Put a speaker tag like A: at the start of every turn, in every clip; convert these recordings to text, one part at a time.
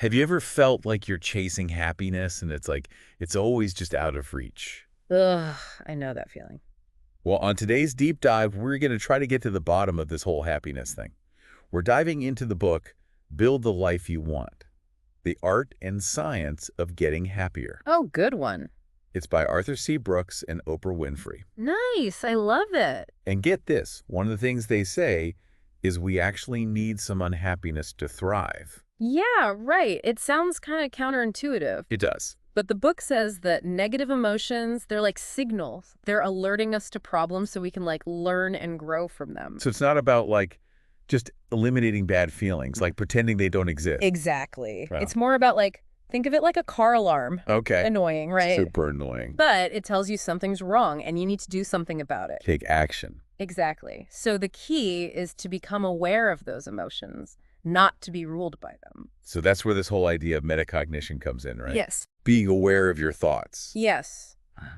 A: Have you ever felt like you're chasing happiness and it's like it's always just out of reach?
B: Ugh, I know that feeling.
A: Well, on today's deep dive, we're going to try to get to the bottom of this whole happiness thing. We're diving into the book, Build the Life You Want, The Art and Science of Getting Happier.
B: Oh, good one.
A: It's by Arthur C. Brooks and Oprah Winfrey.
B: Nice. I love it.
A: And get this, one of the things they say is we actually need some unhappiness to thrive.
B: Yeah, right. It sounds kind of counterintuitive.
A: It does.
B: But the book says that negative emotions, they're like signals. They're alerting us to problems so we can learn and grow from them.
A: So it's not about just eliminating bad feelings, like pretending they don't exist.
B: Exactly.
A: Wow.
B: It's more about think of it like a car alarm.
A: Okay.
B: Annoying, right?
A: Super annoying.
B: But it tells you something's wrong and you need to do something about it.
A: Take action.
B: Exactly. So the key is to become aware of those emotions, not to be ruled by them.
A: So that's where this whole idea of metacognition comes in, right?
B: Yes.
A: Being aware of your thoughts.
B: Yes.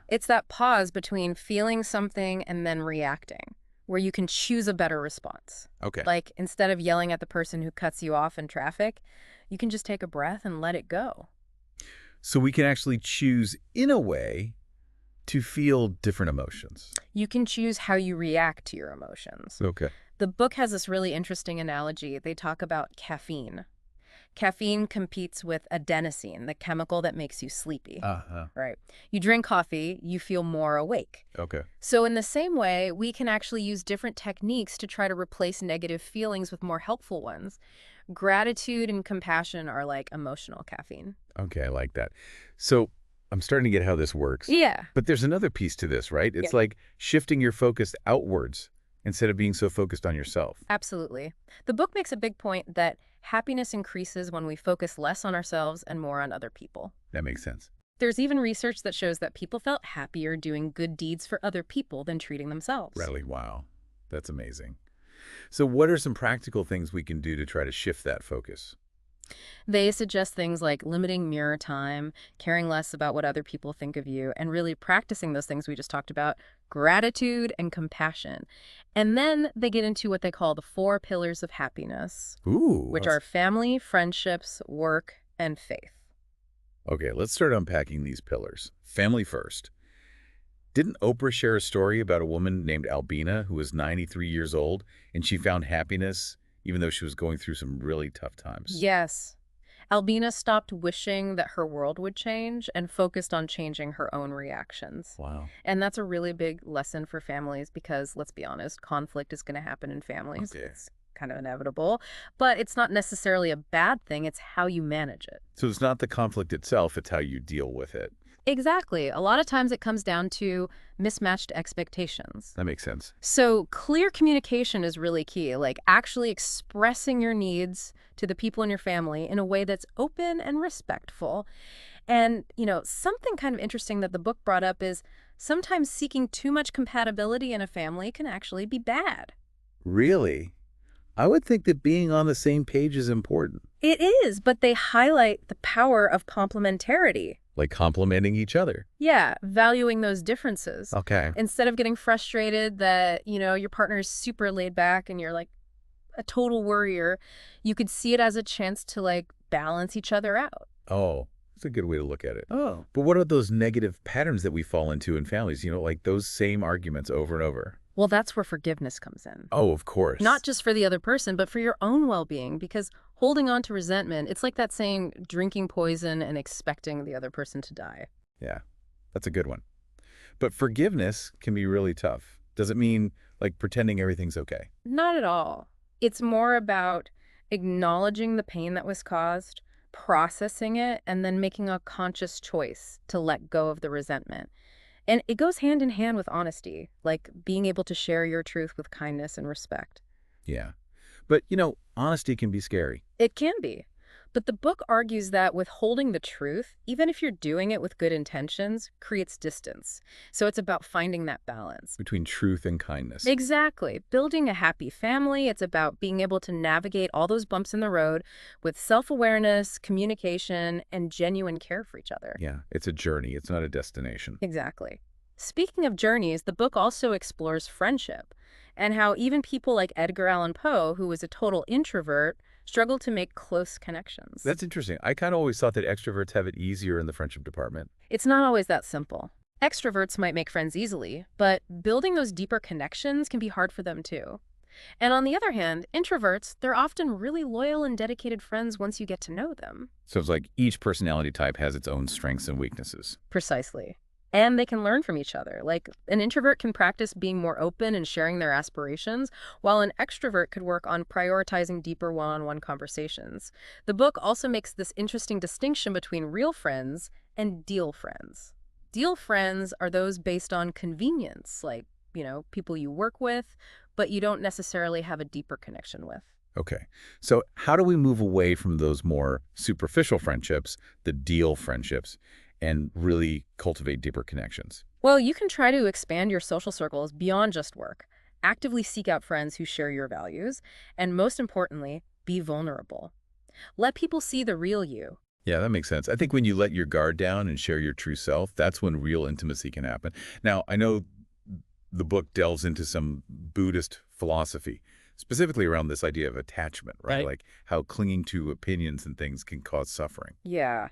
B: It's that pause between feeling something and then reacting, where you can choose a better response.
A: Okay.
B: Like, instead of yelling at the person who cuts you off in traffic, you can just take a breath and let it go.
A: So we can actually choose, in a way, to feel different emotions.
B: You can choose how you react to your emotions.
A: Okay.
B: The book has this really interesting analogy. They talk about caffeine. Caffeine competes with adenosine, the chemical that makes you sleepy. Right. You drink coffee, you feel more awake.
A: Okay.
B: So in the same way, we can actually use different techniques to try to replace negative feelings with more helpful ones. Gratitude and compassion are like emotional caffeine.
A: Okay, I like that. So I'm starting to get how this works.
B: Yeah.
A: But there's another piece to this, right? It's like shifting your focus outwards instead of being so focused on yourself.
B: Absolutely. The book makes a big point that happiness increases when we focus less on ourselves and more on other people.
A: That makes sense.
B: There's even research that shows that people felt happier doing good deeds for other people than treating themselves.
A: Really? Wow. That's amazing. So what are some practical things we can do to try to shift that focus?
B: They suggest things like limiting mirror time, caring less about what other people think of you, and really practicing those things we just talked about, gratitude and compassion. And then they get into what they call the 4 pillars of happiness, which are family, friendships, work, and faith.
A: Okay, let's start unpacking these pillars. Family first. Didn't Oprah share a story about a woman named Albina who was 93 years old and she found happiness even though she was going through some really tough times?
B: Yes. Albina stopped wishing that her world would change and focused on changing her own reactions.
A: Wow.
B: And that's a really big lesson for families because, let's be honest, conflict is going to happen in families.
A: Okay.
B: It's kind of inevitable. But it's not necessarily a bad thing. It's how you manage it.
A: So it's not the conflict itself, it's how you deal with it.
B: Exactly. A lot of times it comes down to mismatched expectations.
A: That makes sense.
B: So clear communication is really key, like actually expressing your needs to the people in your family in a way that's open and respectful. And, something kind of interesting that the book brought up is sometimes seeking too much compatibility in a family can actually be bad.
A: Really? I would think that being on the same page is important.
B: It is, but they highlight the power of complementarity.
A: Like complimenting each other.
B: Yeah, valuing those differences.
A: Okay.
B: Instead of getting frustrated that, your partner is super laid back and you're like a total worrier, you could see it as a chance to balance each other out.
A: Oh, that's a good way to look at it.
B: Oh.
A: But what are those negative patterns that we fall into in families? Like those same arguments over and over.
B: Well, that's where forgiveness comes in.
A: Oh, of course.
B: Not just for the other person, but for your own well-being, because holding on to resentment, it's like that saying, drinking poison and expecting the other person to die.
A: Yeah, that's a good one. But forgiveness can be really tough. Does it mean pretending everything's okay?
B: Not at all. It's more about acknowledging the pain that was caused, processing it, and then making a conscious choice to let go of the resentment. And it goes hand in hand with honesty, like being able to share your truth with kindness and respect.
A: Yeah. But, honesty can be scary.
B: It can be. But the book argues that withholding the truth, even if you're doing it with good intentions, creates distance. So it's about finding that balance.
A: Between truth and kindness.
B: Exactly. Building a happy family, it's about being able to navigate all those bumps in the road with self-awareness, communication, and genuine care for each other.
A: Yeah, it's a journey. It's not a destination.
B: Exactly. Speaking of journeys, the book also explores friendship and how even people like Edgar Allan Poe, who was a total introvert, struggle to make close connections.
A: That's interesting. I kind of always thought that extroverts have it easier in the friendship department.
B: It's not always that simple. Extroverts might make friends easily, but building those deeper connections can be hard for them too. And on the other hand, introverts, they're often really loyal and dedicated friends once you get to know them.
A: So it's like each personality type has its own strengths and weaknesses.
B: Precisely. And they can learn from each other. Like, an introvert can practice being more open and sharing their aspirations, while an extrovert could work on prioritizing deeper one-on-one conversations. The book also makes this interesting distinction between real friends and deal friends. Deal friends are those based on convenience, like, people you work with, but you don't necessarily have a deeper connection with.
A: Okay. So how do we move away from those more superficial friendships, the deal friendships, and really cultivate deeper connections?
B: Well, you can try to expand your social circles beyond just work. Actively seek out friends who share your values, and most importantly, be vulnerable. Let people see the real you.
A: Yeah, that makes sense. I think when you let your guard down and share your true self, that's when real intimacy can happen. Now, I know the book delves into some Buddhist philosophy, specifically around this idea of attachment, right?
B: Right.
A: Like how clinging to opinions and things can cause suffering.
B: Yeah.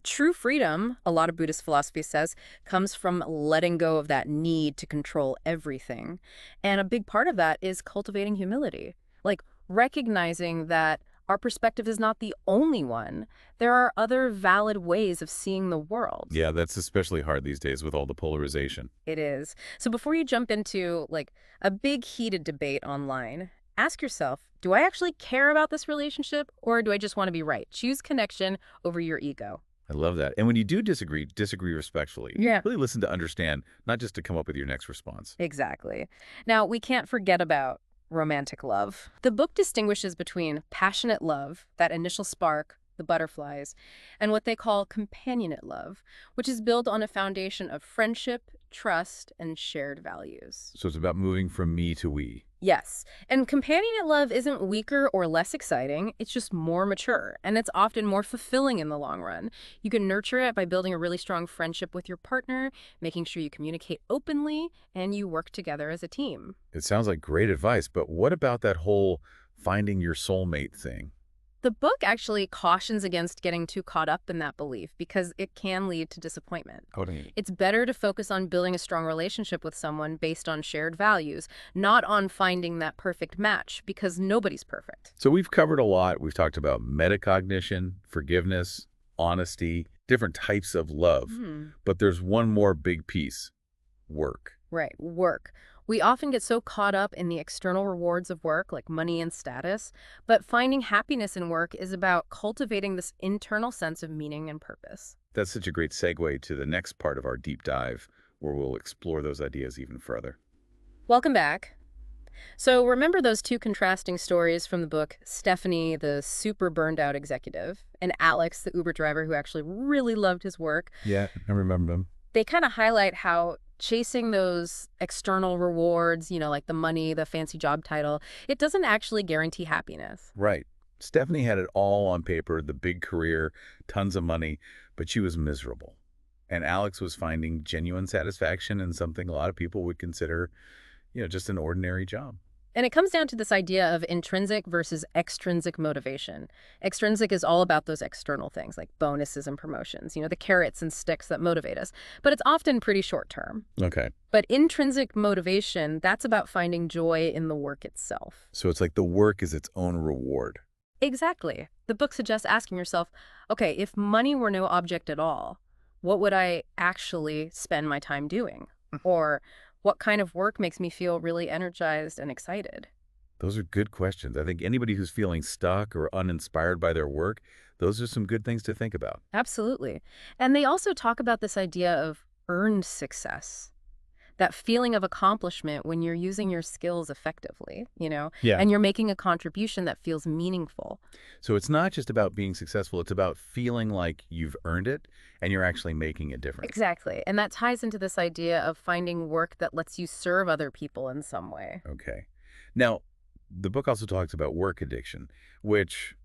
B: True freedom, a lot of Buddhist philosophy says, comes from letting go of that need to control everything. And a big part of that is cultivating humility, like recognizing that our perspective is not the only one. There are other valid ways of seeing the world.
A: Yeah, that's especially hard these days with all the polarization.
B: It is. So before you jump into like a big heated debate online, ask yourself, do I actually care about this relationship or do I just want to be right? Choose connection over your ego.
A: I love that. And when you do disagree, disagree respectfully.
B: Yeah.
A: Really listen to understand, not just to come up with your next response.
B: Exactly. Now, we can't forget about romantic love. The book distinguishes between passionate love, that initial spark, the butterflies, and what they call companionate love, which is built on a foundation of friendship, trust, and shared values.
A: So it's about moving from me to we.
B: Yes, and companionate love isn't weaker or less exciting, it's just more mature, and it's often more fulfilling in the long run. You can nurture it by building a really strong friendship with your partner, making sure you communicate openly, and you work together as a team.
A: It sounds like great advice, but what about that whole finding your soulmate thing?
B: The book actually cautions against getting too caught up in that belief because it can lead to disappointment.
A: Totally.
B: It's better to focus on building a strong relationship with someone based on shared values, not on finding that perfect match, because nobody's perfect.
A: So we've covered a lot. We've talked about metacognition, forgiveness, honesty, different types of love. But there's one more big piece, work.
B: Right, work. We often get so caught up in the external rewards of work, like money and status, but finding happiness in work is about cultivating this internal sense of meaning and purpose.
A: That's such a great segue to the next part of our deep dive, where we'll explore those ideas even further.
B: Welcome back. So remember those two contrasting stories from the book, Stephanie, the super burned out executive, and Alex, the Uber driver who actually really loved his work?
A: Yeah, I remember them.
B: They kind of highlight how chasing those external rewards, like the money, the fancy job title, it doesn't actually guarantee happiness.
A: Right. Stephanie had it all on paper, the big career, tons of money, but she was miserable. And Alex was finding genuine satisfaction in something a lot of people would consider, just an ordinary job.
B: And it comes down to this idea of intrinsic versus extrinsic motivation. Extrinsic is all about those external things like bonuses and promotions, the carrots and sticks that motivate us. But it's often pretty short term.
A: Okay.
B: But intrinsic motivation, that's about finding joy in the work itself.
A: So it's like the work is its own reward.
B: Exactly. The book suggests asking yourself, okay, if money were no object at all, what would I actually spend my time doing? Or what kind of work makes me feel really energized and excited?
A: Those are good questions. I think anybody who's feeling stuck or uninspired by their work, those are some good things to think about.
B: Absolutely. And they also talk about this idea of earned success, that feeling of accomplishment when you're using your skills effectively,
A: Yeah.
B: and you're making a contribution that feels meaningful.
A: So it's not just about being successful. It's about feeling like you've earned it and you're actually making a difference.
B: Exactly. And that ties into this idea of finding work that lets you serve other people in some way.
A: Okay. Now, the book also talks about work addiction, which,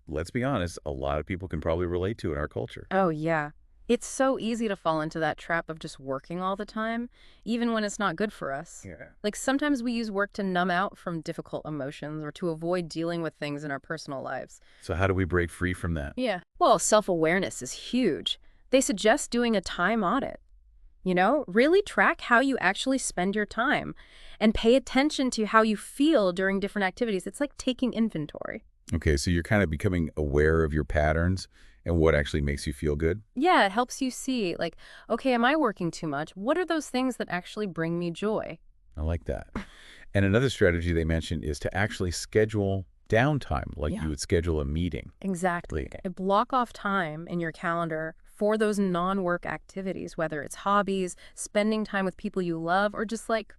A: let's be honest, a lot of people can probably relate to in our culture.
B: Oh, yeah. It's so easy to fall into that trap of just working all the time, even when it's not good for us.
A: Yeah.
B: Like sometimes we use work to numb out from difficult emotions or to avoid dealing with things in our personal lives.
A: So how do we break free from that?
B: Yeah. Well, self-awareness is huge. They suggest doing a time audit. Really track how you actually spend your time and pay attention to how you feel during different activities. It's like taking inventory.
A: Okay, so you're kind of becoming aware of your patterns and what actually makes you feel good?
B: Yeah, it helps you see, like, okay, am I working too much? What are those things that actually bring me joy?
A: I like that. And another strategy they mentioned is to actually schedule downtime, like
B: Yeah.
A: you would schedule a meeting.
B: Exactly. Block off time in your calendar for those non-work activities, whether it's hobbies, spending time with people you love, or just like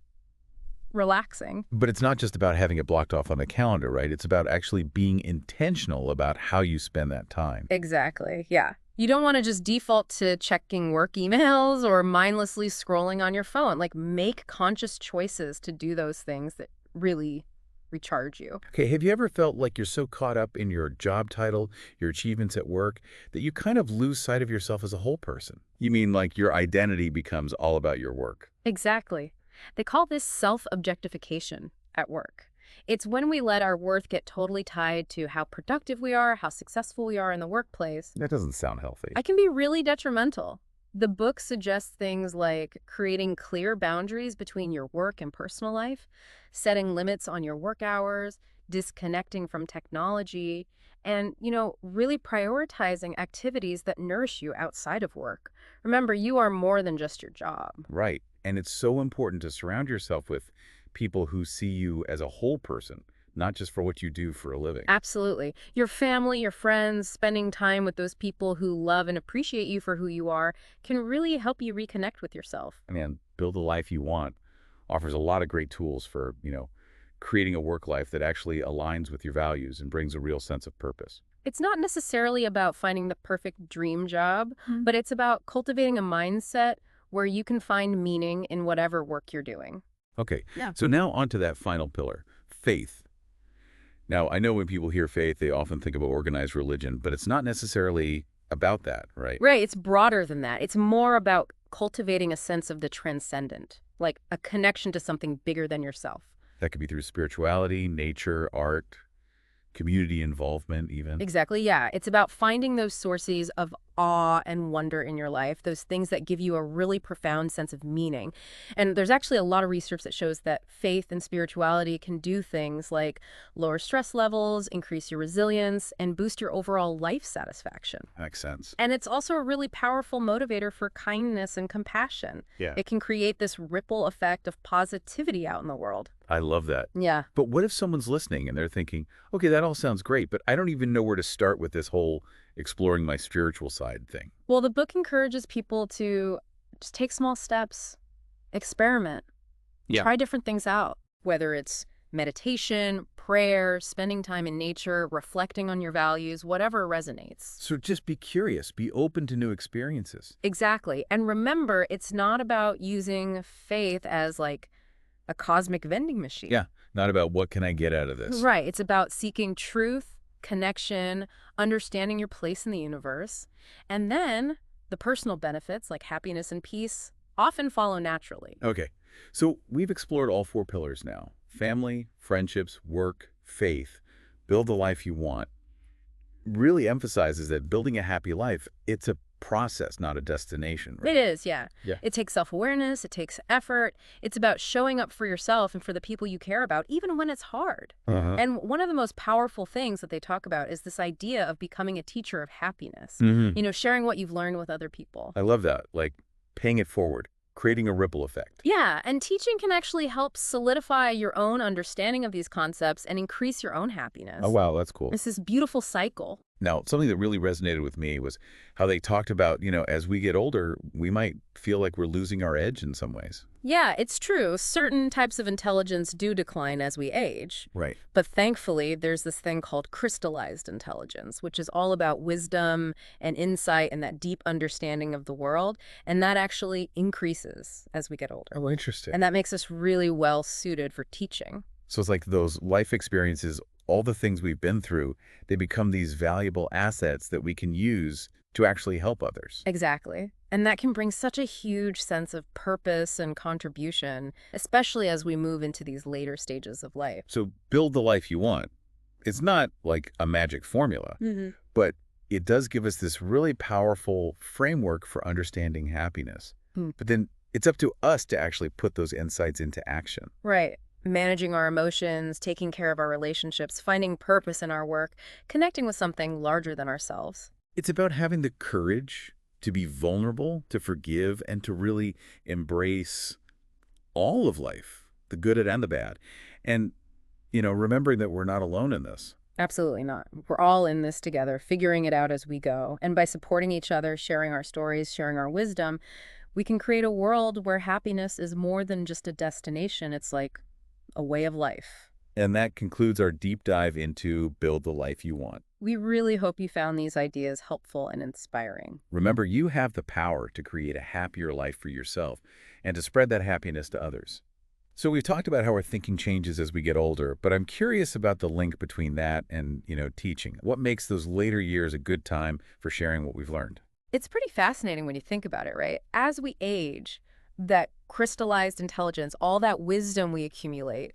B: relaxing.
A: But it's not just about having it blocked off on the calendar, right? It's about actually being intentional about how you spend that time.
B: Exactly. Yeah. You don't want to just default to checking work emails or mindlessly scrolling on your phone. Like, make conscious choices to do those things that really recharge you.
A: Okay, have you ever felt like you're so caught up in your job title, your achievements at work, that you kind of lose sight of yourself as a whole person? You mean like your identity becomes all about your work?
B: Exactly. They call this self-objectification at work. It's when we let our worth get totally tied to how productive we are, how successful we are in the workplace.
A: That doesn't sound healthy.
B: It can be really detrimental. The book suggests things like creating clear boundaries between your work and personal life, setting limits on your work hours, disconnecting from technology, and, really prioritizing activities that nourish you outside of work. Remember, you are more than just your job.
A: Right. And it's so important to surround yourself with people who see you as a whole person, not just for what you do for a living.
B: Absolutely. Your family, your friends, spending time with those people who love and appreciate you for who you are can really help you reconnect with yourself.
A: And Build the Life You Want offers a lot of great tools for, creating a work life that actually aligns with your values and brings a real sense of purpose.
B: It's not necessarily about finding the perfect dream job, but it's about cultivating a mindset where you can find meaning in whatever work you're doing.
A: Okay,
B: Yeah.
A: so now onto that final pillar, faith. Now, I know when people hear faith, they often think about organized religion, but it's not necessarily about that, right?
B: Right, it's broader than that. It's more about cultivating a sense of the transcendent, like a connection to something bigger than yourself.
A: That could be through spirituality, nature, art, community involvement even.
B: Exactly, yeah. It's about finding those sources of awe and wonder in your life, those things that give you a really profound sense of meaning. And there's actually a lot of research that shows that faith and spirituality can do things like lower stress levels, increase your resilience, and boost your overall life satisfaction.
A: Makes sense.
B: And it's also a really powerful motivator for kindness and compassion.
A: Yeah.
B: It can create this ripple effect of positivity out in the world.
A: I love that.
B: Yeah.
A: But what if someone's listening and they're thinking, okay, that all sounds great, but I don't even know where to start with this whole exploring my spiritual side thing?
B: Well, the book encourages people to just take small steps, experiment, try different things out, whether it's meditation, prayer, spending time in nature, reflecting on your values, whatever resonates.
A: So just be curious, be open to new experiences.
B: Exactly. And remember, it's not about using faith as like a cosmic vending machine.
A: Yeah, not about what can I get out of this.
B: Right. It's about seeking truth, connection, understanding your place in the universe. And then the personal benefits like happiness and peace often follow naturally.
A: Okay, so we've explored all four pillars now. Family, friendships, work, faith, build the life you want. Really emphasizes that building a happy life, it's a process, not a destination. Right?
B: It is, yeah.
A: Yeah.
B: It takes self-awareness, it takes effort. It's about showing up for yourself and for the people you care about, even when it's hard. And one of the most powerful things that they talk about is this idea of becoming a teacher of happiness. Sharing what you've learned with other people.
A: I love that, like paying it forward, creating a ripple effect.
B: Yeah, and teaching can actually help solidify your own understanding of these concepts and increase your own happiness.
A: Oh, wow, that's cool.
B: It's this beautiful cycle.
A: Now, something that really resonated with me was how they talked about, as we get older, we might feel like we're losing our edge in some ways.
B: Yeah, it's true. Certain types of intelligence do decline as we age.
A: Right.
B: But thankfully, there's this thing called crystallized intelligence, which is all about wisdom and insight and that deep understanding of the world. And that actually increases as we get older.
A: Oh, interesting.
B: And that makes us really well suited for teaching.
A: So it's like those life experiences all the things we've been through, they become these valuable assets that we can use to actually help others.
B: Exactly. And that can bring such a huge sense of purpose and contribution, especially as we move into these later stages of life.
A: So build the life you want. It's not like a magic formula,
B: Hmm.
A: but it does give us this really powerful framework for understanding happiness. But then it's up to us to actually put those insights into action.
B: Right. Managing our emotions, taking care of our relationships, finding purpose in our work, connecting with something larger than ourselves.
A: It's about having the courage to be vulnerable, to forgive, and to really embrace all of life, the good and the bad. And, remembering that we're not alone in this.
B: Absolutely not. We're all in this together, figuring it out as we go. And by supporting each other, sharing our stories, sharing our wisdom, we can create a world where happiness is more than just a destination. It's like a way of life.
A: And that concludes our deep dive into Build the Life You Want.
B: We really hope you found these ideas helpful and inspiring.
A: Remember, you have the power to create a happier life for yourself and to spread that happiness to others. So we've talked about how our thinking changes as we get older, but I'm curious about the link between that and, teaching. What makes those later years a good time for sharing what we've learned?
B: It's pretty fascinating when you think about it, right? As we age, that crystallized intelligence, all that wisdom we accumulate,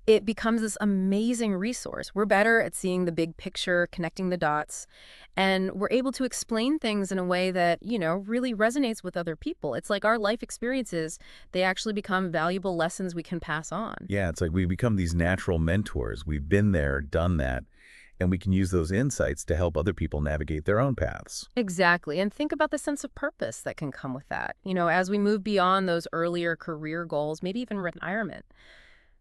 B: it becomes this amazing resource. We're better at seeing the big picture, connecting the dots, and we're able to explain things in a way that, really resonates with other people. It's like our life experiences, they actually become valuable lessons we can pass on.
A: Yeah, it's like we become these natural mentors. We've been there, done that, and we can use those insights to help other people navigate their own paths.
B: Exactly. And think about the sense of purpose that can come with that. As we move beyond those earlier career goals, maybe even retirement,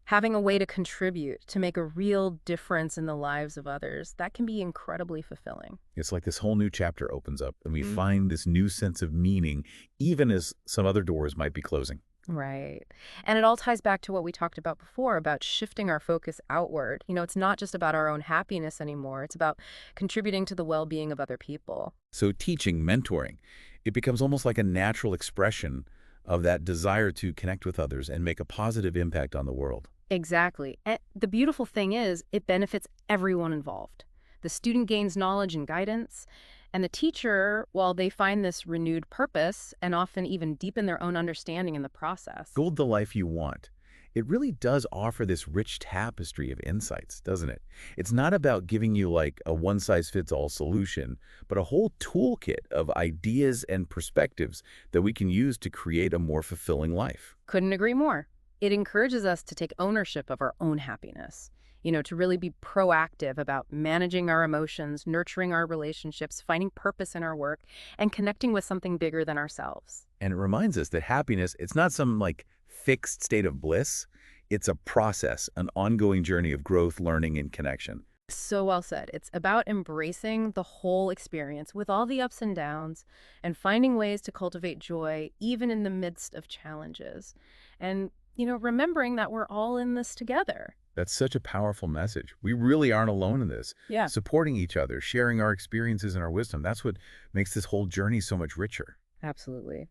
B: having a way to contribute, to make a real difference in the lives of others, that can be incredibly fulfilling.
A: It's like this whole new chapter opens up, and we find this new sense of meaning, even as some other doors might be closing.
B: Right. And it all ties back to what we talked about before about shifting our focus outward. It's not just about our own happiness anymore. It's about contributing to the well-being of other people.
A: So teaching, mentoring, it becomes almost like a natural expression of that desire to connect with others and make a positive impact on the world.
B: Exactly. And the beautiful thing is, it benefits everyone involved. The student gains knowledge and guidance, and the teacher, while they find this renewed purpose and often even deepen their own understanding in the process.
A: Build the life you want. It really does offer this rich tapestry of insights, doesn't it? It's not about giving you like a one-size-fits-all solution, but a whole toolkit of ideas and perspectives that we can use to create a more fulfilling life.
B: Couldn't agree more. It encourages us to take ownership of our own happiness, to really be proactive about managing our emotions, nurturing our relationships, finding purpose in our work, and connecting with something bigger than ourselves.
A: And it reminds us that happiness, it's not some like fixed state of bliss. It's a process, an ongoing journey of growth, learning, and connection.
B: So well said. It's about embracing the whole experience with all the ups and downs and finding ways to cultivate joy even in the midst of challenges. And, remembering that we're all in this together.
A: That's such a powerful message. We really aren't alone in this.
B: Yeah.
A: Supporting each other, sharing our experiences and our wisdom, that's what makes this whole journey so much richer.
B: Absolutely.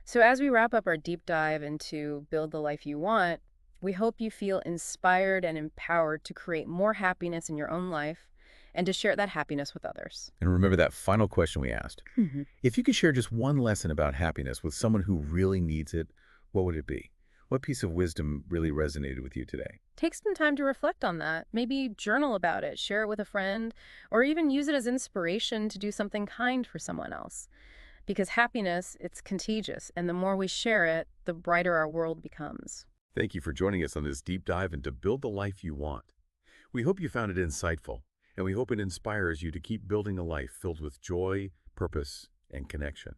B: So as we wrap up our deep dive into Build the Life You Want, we hope you feel inspired and empowered to create more happiness in your own life and to share that happiness with others.
A: And remember that final question we asked.
B: Mhm.
A: If you could share just one lesson about happiness with someone who really needs it, what would it be? What piece of wisdom really resonated with you today?
B: Take some time to reflect on that. Maybe journal about it, share it with a friend, or even use it as inspiration to do something kind for someone else. Because happiness, it's contagious, and the more we share it, the brighter our world becomes.
A: Thank you for joining us on this deep dive into Build the Life You Want. We hope you found it insightful, and we hope it inspires you to keep building a life filled with joy, purpose, and connection.